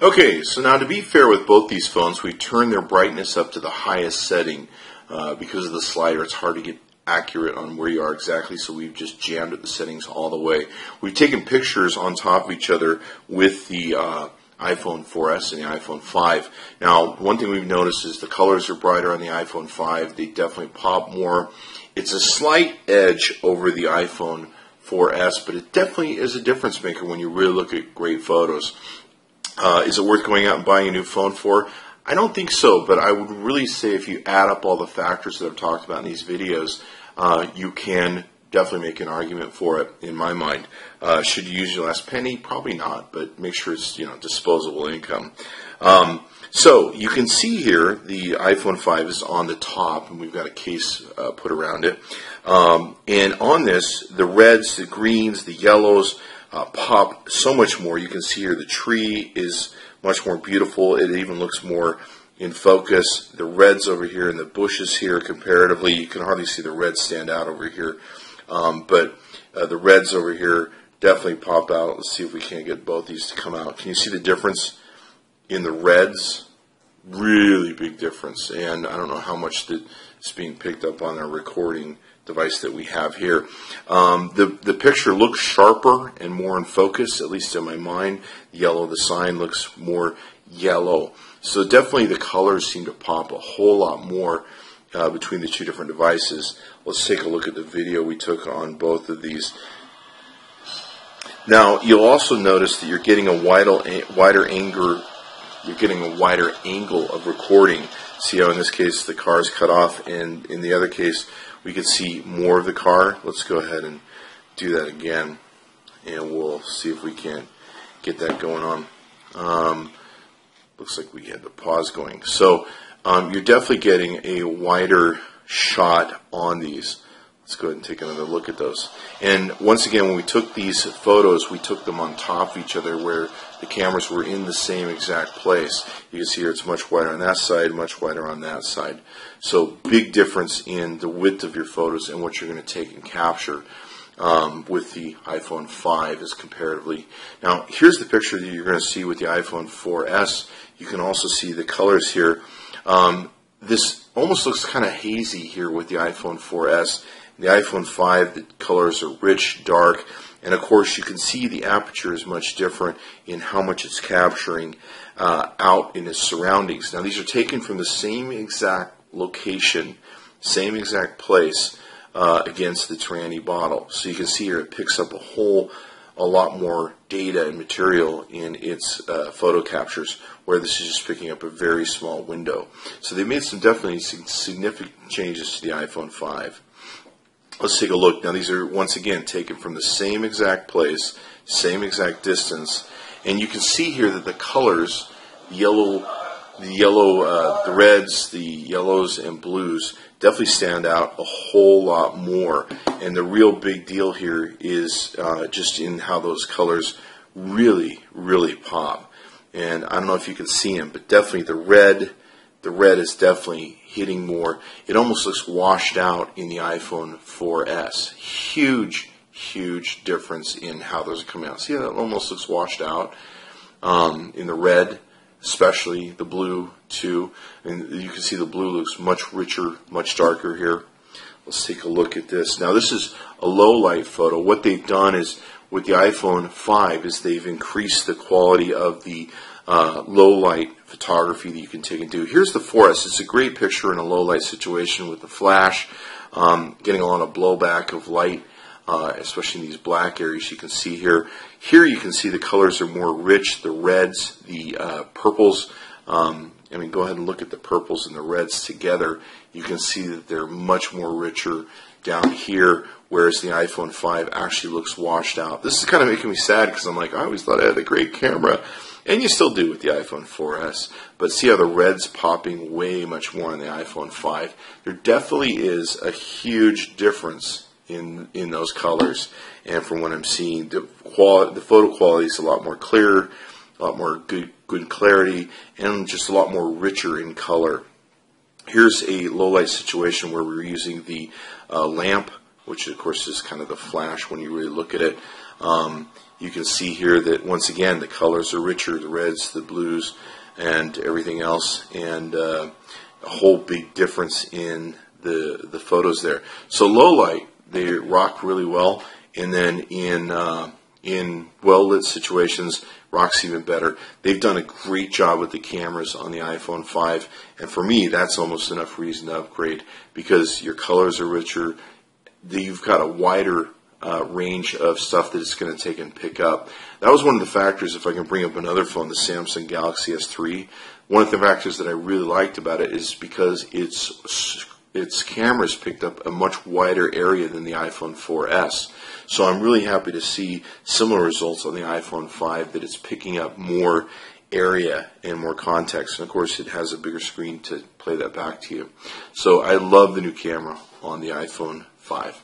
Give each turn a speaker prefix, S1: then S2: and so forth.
S1: Okay, so now to be fair with both these phones, we turned their brightness up to the highest setting. Because of the slider, it's hard to get accurate on where you are exactly, so we've just jammed at the settings all the way. We've taken pictures on top of each other with the iPhone 4S and the iPhone 5. Now, one thing we've noticed is the colors are brighter on the iPhone 5. They definitely pop more. It's a slight edge over the iPhone 4S, but it definitely is a difference maker when you really look at great photos. Is it worth going out and buying a new phone for? I don't think so, but I would really say if you add up all the factors that I've talked about in these videos, you can definitely make an argument for it, in my mind. Should you use your last penny? Probably not, but make sure it's disposable income. So you can see here the iPhone 5 is on the top, and we've got a case put around it. And on this, the reds, the greens, the yellows pop so much more. You can see here the tree is much more beautiful. It even looks more in focus. The reds over here and the bushes here, comparatively, you can hardly see the reds stand out over here. But the reds over here definitely pop out. Let's see if we can't get both these to come out. Can you see the difference in the reds? Really big difference. And I don't know how much it's being picked up on our recording device that we have here. The picture looks sharper and more in focus, at least in my mind. Yellow, the sign looks more yellow. So definitely the colors seem to pop a whole lot more between the two different devices. Let's take a look at the video we took on both of these. Now, you'll also notice that you're getting a wider angle. You're getting a wider angle of recording. See how in this case the car is cut off, and in the other case we can see more of the car. Let's go ahead and do that again, and we'll see if we can get that going on. Looks like we had the pause going. So you're definitely getting a wider shot on these. Let's go ahead and take another look at those. And once again, when we took these photos, we took them on top of each other where the cameras were in the same exact place. You can see here it's much wider on that side, much wider on that side. So big difference in the width of your photos and what you're going to take and capture with the iPhone 5 as comparatively. Now, here's the picture that you're going to see with the iPhone 4S. You can also see the colors here. This almost looks kind of hazy here with the iPhone 4S. The iPhone 5, the colors are rich, dark, and of course you can see the aperture is much different in how much it's capturing out in its surroundings. Now these are taken from the same exact location, same exact place against the tranny bottle. So you can see here it picks up a lot more data and material in its photo captures, where this is just picking up a very small window. So they made some definitely significant changes to the iPhone 5. Let's take a look. Now these are once again taken from the same exact place, same exact distance, and you can see here that the colors, the reds, the yellows and blues definitely stand out a whole lot more. And the real big deal here is just in how those colors really, really pop. And I don't know if you can see them, but definitely the red is definitely hitting more. It almost looks washed out in the iPhone 4S. Huge, huge difference in how those are coming out. See how that almost looks washed out in the red, especially the blue too. And you can see the blue looks much richer, much darker here. Let's take a look at this. Now this is a low light photo. What they've done is with the iPhone 5 is they've increased the quality of the low light photography that you can take and do. Here's the 4S. It's a great picture in a low light situation with the flash, getting a lot of blowback of light, especially in these black areas you can see here. Here you can see the colors are more rich, the reds, the purples. I mean, go ahead and look at the purples and the reds together. You can see that they're much more richer down here, whereas the iPhone 5 actually looks washed out. This is kind of making me sad because I'm like, I always thought I had a great camera. And you still do with the iPhone 4S. But see how the red's popping way much more on the iPhone 5. There definitely is a huge difference in those colors. And from what I'm seeing, the photo quality is a lot more clear, a lot more good clarity, and just a lot more richer in color. Here's a low light situation where we're using the lamp, which of course is kind of the flash when you really look at it. You can see here that once again the colors are richer, the reds, the blues, and everything else, and a whole big difference in the photos there. So low light, they rock really well, and then in well lit situations, rocks even better. They've done a great job with the cameras on the iPhone 5, and for me, that's almost enough reason to upgrade, because your colors are richer. You've got a wider range of stuff that it's going to take and pick up. That was one of the factors, if I can bring up another phone, the Samsung Galaxy S3. One of the factors that I really liked about it is because its cameras picked up a much wider area than the iPhone 4S. So I'm really happy to see similar results on the iPhone 5, that it's picking up more area and more context. And of course, it has a bigger screen to play that back to you. So I love the new camera on the iPhone 5.